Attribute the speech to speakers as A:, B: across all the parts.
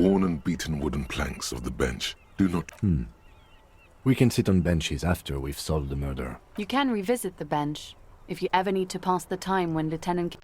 A: worn and beaten wooden planks of the bench do not...
B: We can sit on benches after we've solved the murder.
C: You can revisit the bench if you ever need to pass the time when Lieutenant...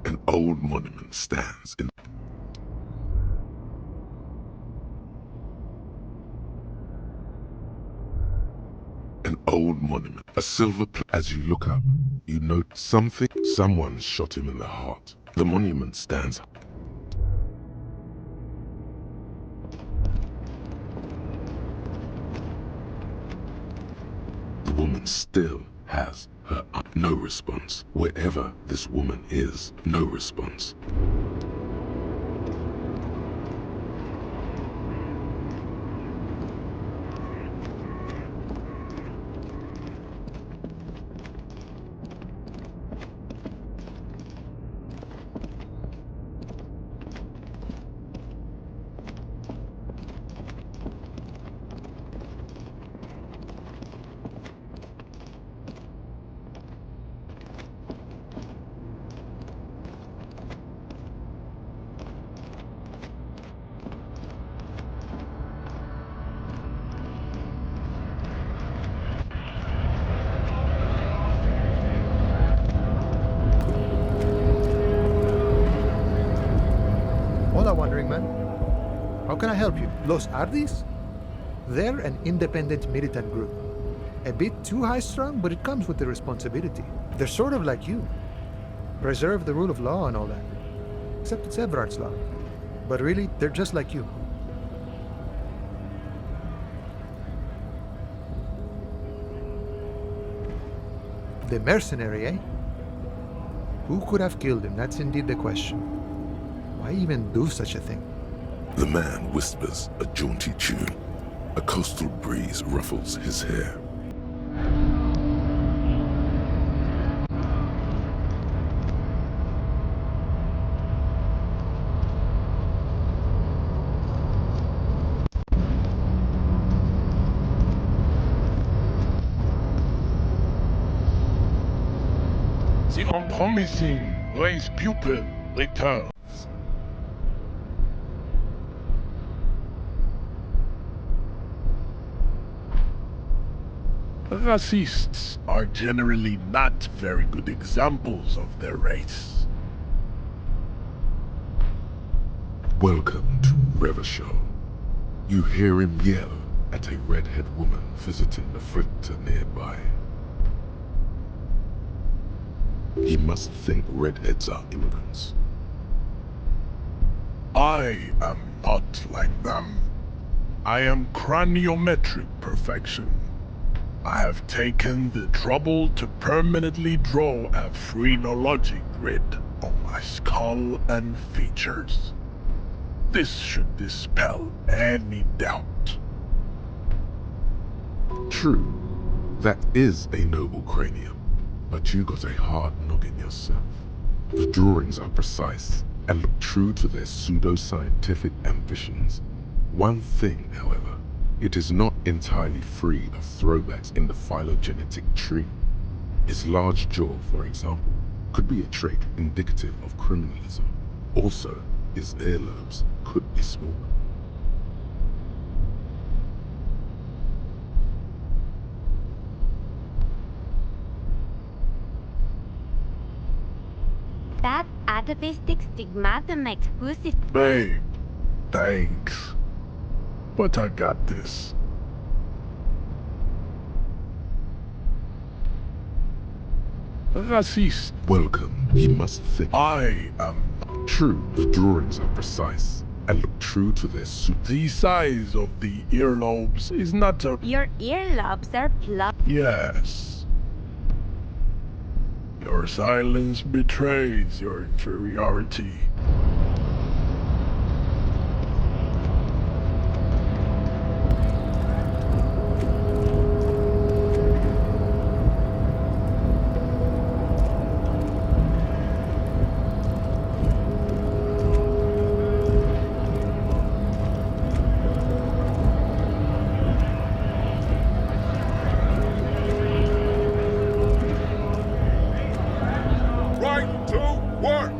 A: An old monument stands in... An old monument, a silver as you look up, you note something. Someone shot him in the heart. The monument stands. The woman still has her no response. Wherever this woman is, no response.
D: Hola, Wandering Man. How can I help you? Los Ardis? They're an independent militant group. A bit too high-strung, but it comes with the responsibility. They're sort of like you. Preserve the rule of law and all that. Except it's Everard's law. But really, they're just like you. The mercenary, eh? Who could have killed him? That's indeed the question. Why even do such a thing?
A: The man whispers a jaunty tune. A coastal breeze ruffles his hair.
E: The unpromising race pupil returns. Racists are generally not very good examples of their race.
A: Welcome to Revachol. You hear him yell at a redhead woman visiting the fritter nearby. He must think redheads are immigrants.
E: I am not like them. I am craniometric perfection. I have taken the trouble to permanently draw a phrenology grid on my skull and features. This should dispel any doubt.
A: True, that is a noble cranium, but you got a hard noggin yourself. The drawings are precise and look true to their pseudo-scientific ambitions. One thing, however, it is not entirely free of throwbacks in the phylogenetic tree. His large jaw, for example, could be a trait indicative of criminalism. Also, his earlobes could be small.
F: That atavistic stigmatum exclusive.
E: Babe, thanks. But I got this. racist.
A: Welcome. You must think.
E: I am.
A: True, the drawings are precise and look true to their suit.
E: The size of the earlobes is not a.
F: Your earlobes are plucked.
E: Yes. Your silence betrays your inferiority.
G: Right to work!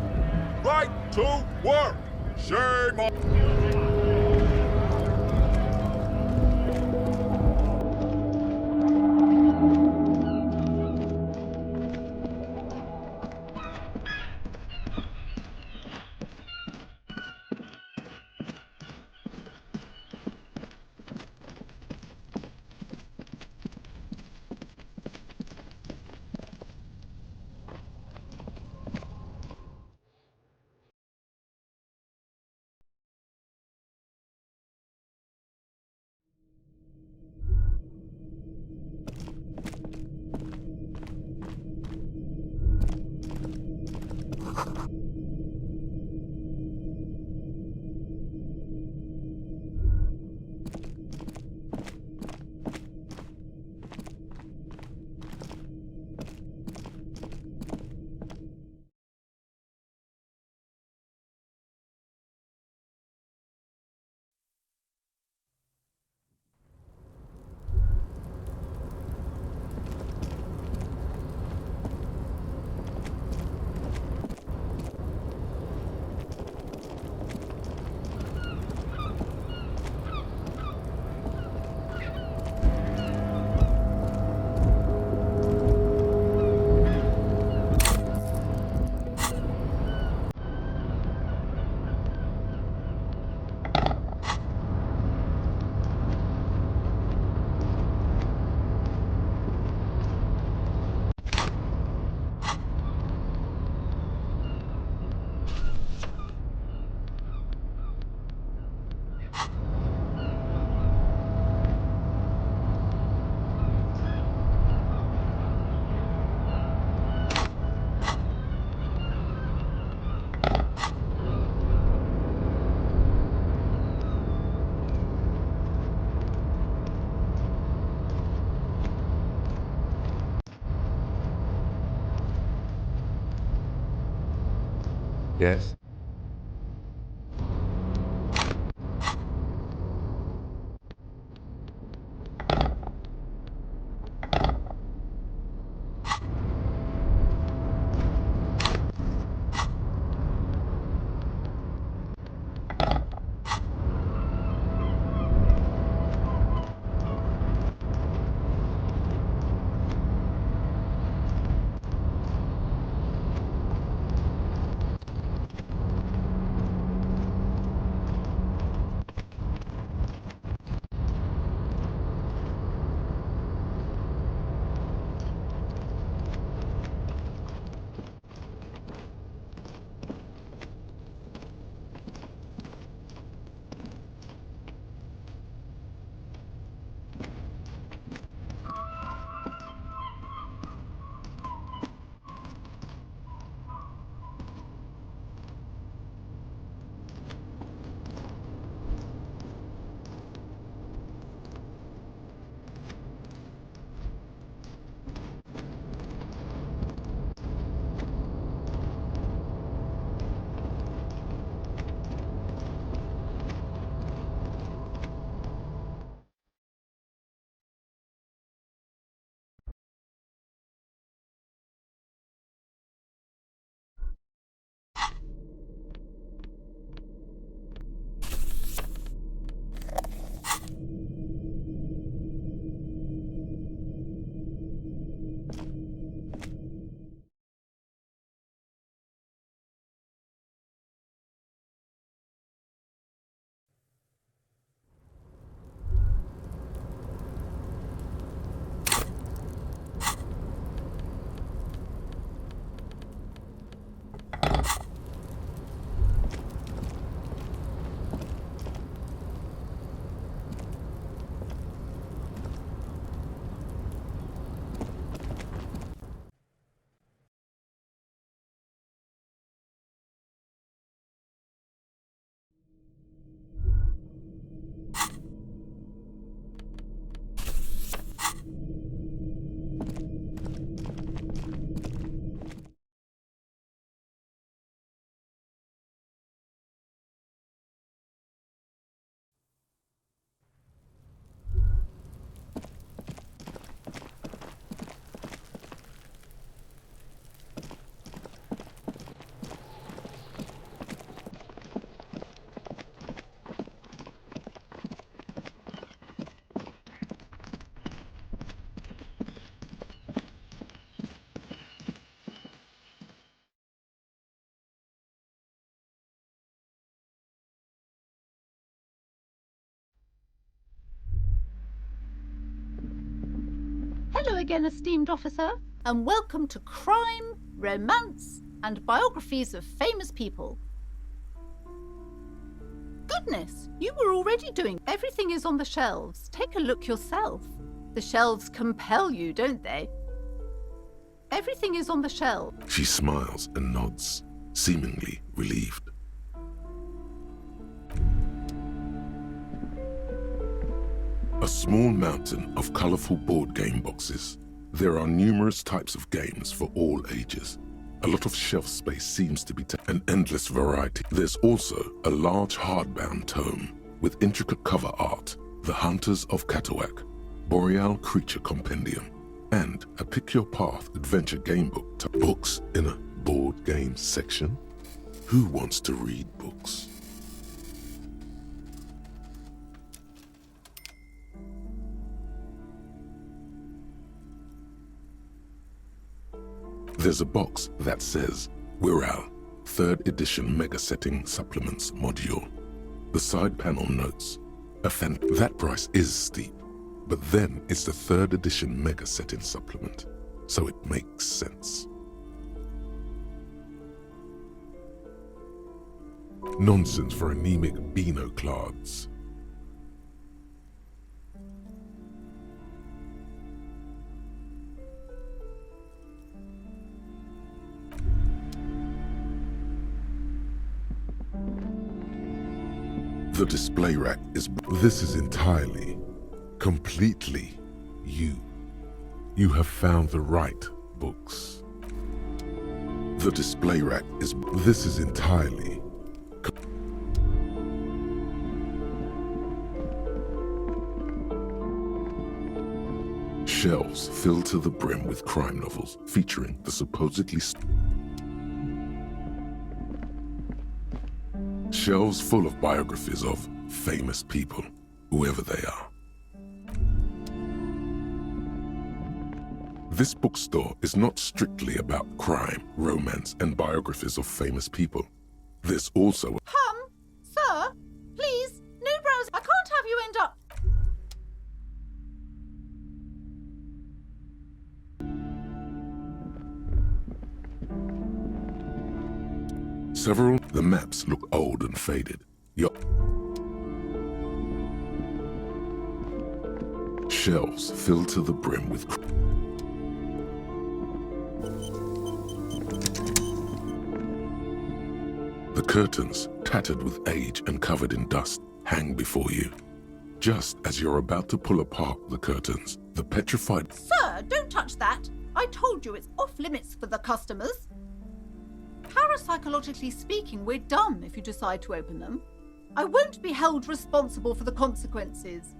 G: Right to work! Shame on...
B: Yes?
H: again, esteemed officer, and welcome to crime, romance, and biographies of famous people. Goodness, you were already doing. Everything is on the shelves. Take a look yourself. The shelves compel you, don't they? Everything is on the shelf.
A: She smiles and nods, seemingly relieved. A small mountain of colorful board game boxes. There are numerous types of games for all ages. A lot of shelf space seems to be an endless variety. There's also a large hardbound tome with intricate cover art, The Hunters of Katawak, Boreal Creature Compendium, and a Pick Your Path adventure game book. Books in a board game section? Who wants to read books? There's a box that says Wirral, 3rd edition Mega Setting Supplements Module. The side panel notes, that price is steep, but then it's the 3rd edition Mega Setting Supplement, so it makes sense. Nonsense for anemic Beano-clads. The display rack is... This is entirely, completely you. You have found the right books. The display rack is... This is entirely... Shelves filled to the brim with crime novels featuring the supposedly... Shelves full of biographies of famous people, whoever they are. This bookstore is not strictly about crime, romance, and biographies of famous people. There's also...
H: Sir, please, no browse. I can't have you end up...
A: Several... The maps look old and faded. Shelves filled to the brim with... The curtains, tattered with age and covered in dust, hang before you. Just as you're about to pull apart the curtains, the petrified...
H: Sir, don't touch that. I told you it's off limits for the customers. Parapsychologically speaking, we're done if you decide to open them. I won't be held responsible for the consequences.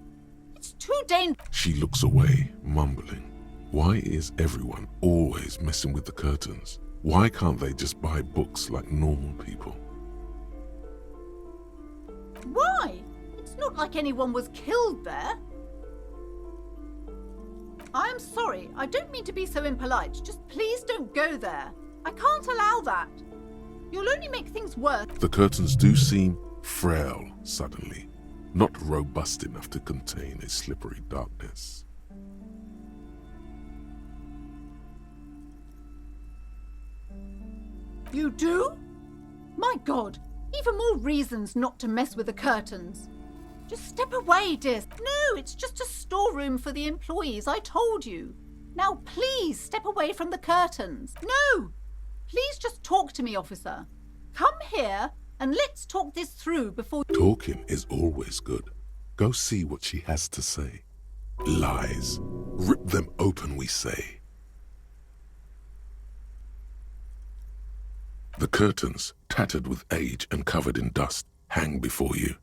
H: It's too dangerous.
A: She looks away, mumbling. Why is everyone always messing with the curtains? Why can't they just buy books like normal people?
H: Why? It's not like anyone was killed there. I'm sorry, I don't mean to be so impolite. Just please don't go there. I can't allow that. You'll only make things worse.
A: The curtains do seem frail suddenly, not robust enough to contain a slippery darkness.
H: You do? My God, even more reasons not to mess with the curtains. Just step away, dear. No, it's just a storeroom for the employees, I told you. Now please step away from the curtains. No! Please just talk to me, officer. Come here and let's talk this through before...
A: Talking is always good. Go see what she has to say. Lies. Rip them open, we say. The curtains, tattered with age and covered in dust, hang before you,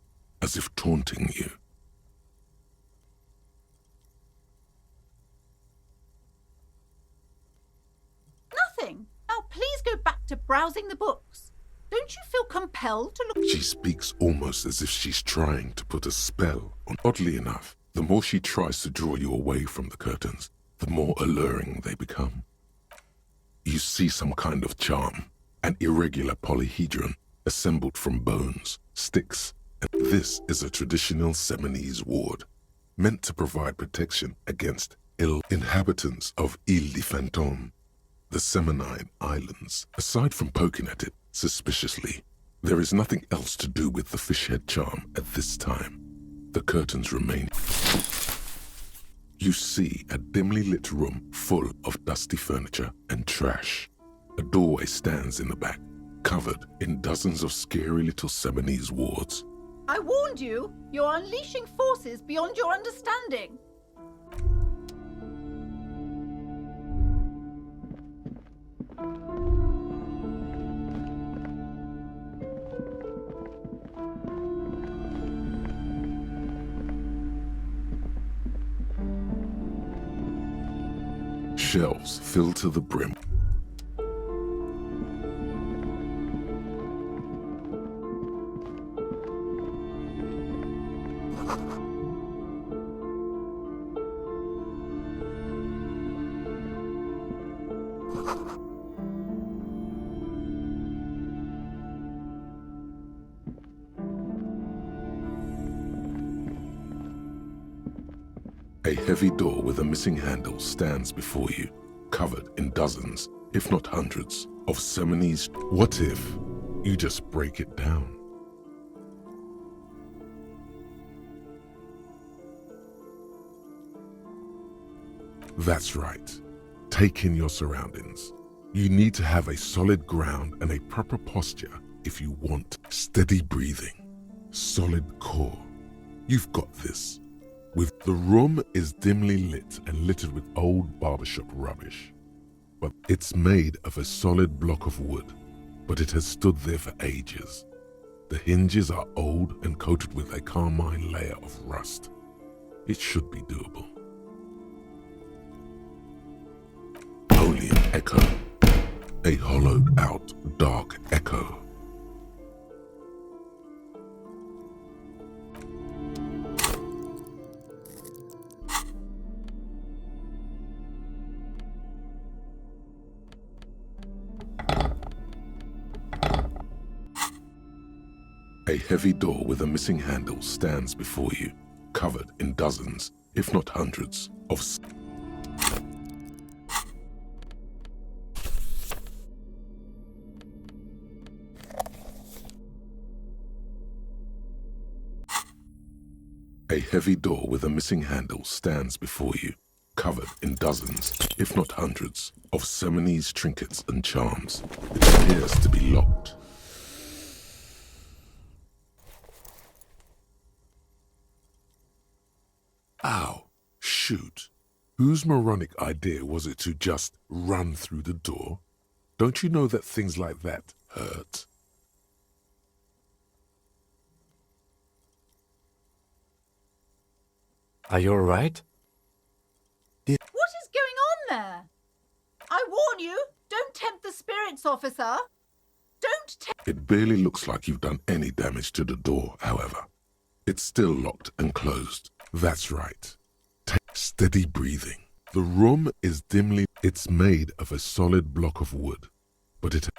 A: as if taunting you.
H: Nothing. Now please go back to browsing the books. Don't you feel compelled to look...
A: She speaks almost as if she's trying to put a spell on. Oddly enough, the more she tries to draw you away from the curtains, the more alluring they become. You see some kind of charm, an irregular polyhedron assembled from bones, sticks, and this is a traditional Seminese ward, meant to provide protection against Inhabitants of Ile de Fantôme, the Semenine Islands. Aside from poking at it suspiciously, there is nothing else to do with the fishhead charm at this time. The curtains remain. You see a dimly lit room full of dusty furniture and trash. A doorway stands in the back, covered in dozens of scary little Semenese wards.
H: I warned you, you're unleashing forces beyond your understanding.
A: Shelves filled to the brim. A heavy door with a missing handle stands before you, covered in dozens, if not hundreds, of Semenese. What if you just break it down? That's right. Take in your surroundings. You need to have a solid ground and a proper posture if you want steady breathing, solid core. You've got this. The room is dimly lit and littered with old barbershop rubbish. But it's made of a solid block of wood, but it has stood there for ages. The hinges are old and coated with a carmine layer of rust. It should be doable. Only an echo. A hollowed out, dark echo. A heavy door with a missing handle stands before you, covered in dozens, if not hundreds, of A heavy door with a missing handle stands before you, covered in dozens, if not hundreds, of Semenese trinkets and charms. It appears to be locked. Ow, shoot. Whose moronic idea was it to just run through the door? Don't you know that things like that hurt?
B: Are you alright?
H: What is going on there? I warn you, don't tempt the spirits, officer. Don't tempt...
A: It barely looks like you've done any damage to the door, however. It's still locked and closed. That's right. Take steady breathing. The room is dimly... It's made of a solid block of wood, but it...